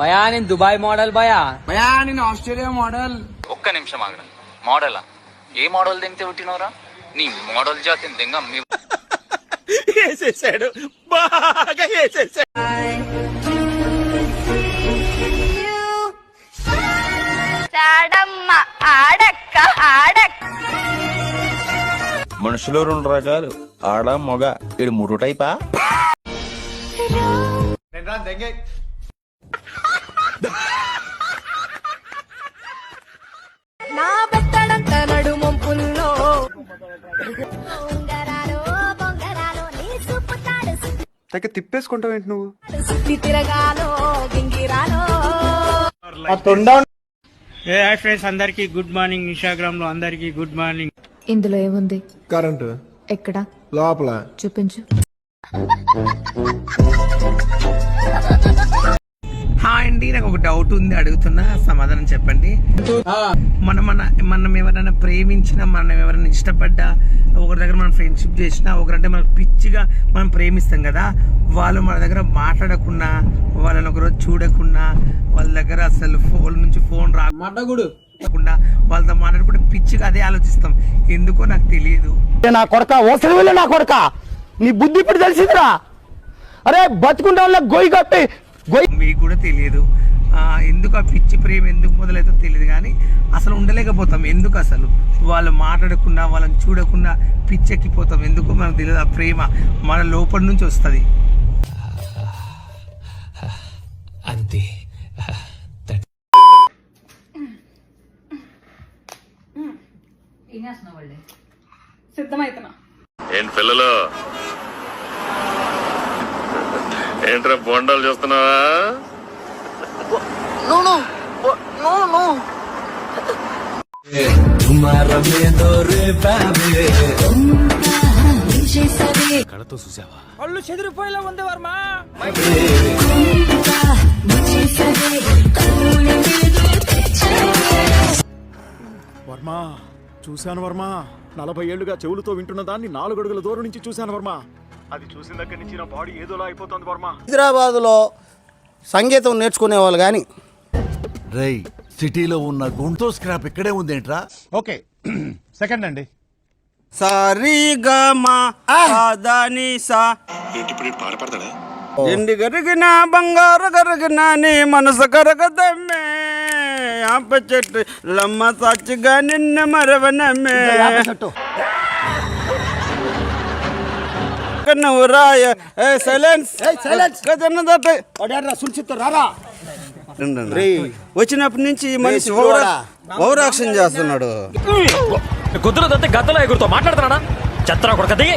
భయా నేను Dubai model భయా. భయా నేను ఆస్ట్రేలియా మోడల్. ఒక్క నిమిషం ఆగరా. మోడలా? ఏ మోడల్ దింగితే పుట్టినవరా? నీ మోడల్ జాతిని దింగ వేసేసాడు, బాగా వేసేసాడు. మనుషులు రెండు రకాలు, ఆడ మగ. ఇడు మూడు టైపా? నా బెత్తడంత నడుమొంపుల్లో తిప్పేసుకుంటావు ఏంటి నువ్వు? సుత్తి తిరగాలో గింగిరాలో. హాయ్ ఫ్రెండ్స్, అందరికి గుడ్ మార్నింగ్. ఇన్స్టాగ్రామ్ లో అందరికి గుడ్ మార్నింగ్. ఇందులో ఏముంది? కరెంటు ఎక్కడ? లోపల. చూపించు. హాయ్ అండి, నాకు ఒక డౌట్ ఉంది, అడుగుతున్నా, సమాధానం చెప్పండి. మనం ఎవరైనా ప్రేమించినా, మనం ఎవరైనా ఇష్టపడ్డా, ఒకరి దగ్గర మనం ఫ్రెండ్షిప్ చేసినా, ఒకరంటే మనకు పిచ్చిగా మనం ప్రేమిస్తాం కదా, వాళ్ళు మన దగ్గర మాట్లాడకుండా, వాళ్ళని ఒకరోజు చూడకుండా, వాళ్ళ దగ్గర అసలు ఫోన్ నుంచి ఫోన్ రాకుండా వాళ్ళతో మాట్లాడుకుంటే పిచ్చిగా అదే ఆలోచిస్తాం. ఎందుకో నాకు తెలియదు. నా కొడక ఓసలి, నా కొడక నీ బుద్ధి ఇప్పుడు తెలిసిందిరా. అరే బతుకుంటా గొయ్యి కప్పి మీకు కూడా తెలియదు ఎందుకు ఆ పిచ్చి ప్రేమ ఎందుకు మొదలైతే తెలియదు, కానీ అసలు ఉండలేకపోతాం. ఎందుకు అసలు వాళ్ళు మాట్లాడకుండా, వాళ్ళని చూడకుండా పిచ్చెక్కిపోతాం. ఎందుకు మనకు తెలియదు. ఆ ప్రేమ మన లోపల నుంచి వస్తుంది. అంతే. సిద్ధమైతున్నా. ఏంటి పిల్లలు, ఏంట్రా బొండాలు చూస్తున్నావా? కళతో చూసావా? వాళ్ళు చెదిరిపోయేలా ఉంది వర్మ. వర్మ చూశాను వర్మ. 40 ఏళ్లుగా చెవులతో వింటున్న దాన్ని 4 అడుగుల దూరం నుంచి చూశాను వర్మ. అది చూసిన దగ్గర నుంచి నా బాడీ ఏదోలా అయిపోతుంది వర్మ. హైదరాబాద్లో సంగీతం నేర్చుకునే వాళ్ళు కానీ రై సిటీలో ఉన్న గుంటో స్క్రాప్ ఇక్కడే ఉందేంట్రా? ఓకే సెకండ్ అండి. ఎండి గరిగిన బంగారు గరిగిన నీ మనసు కరగదమ్మే, ఆప చెట్టు లమ్మ సాక్షిగా నిన్న మరవనమ్మే. నువ్వు రాయ వచ్చినప్పటి నుంచి మనిషి ఓవరాక్షన్ చేస్తున్నాడు. కుదురుదంతే గద్దలో ఎగురుతో మాట్లాడుతున్నాడా? చెత్తరా కొడుక దిగి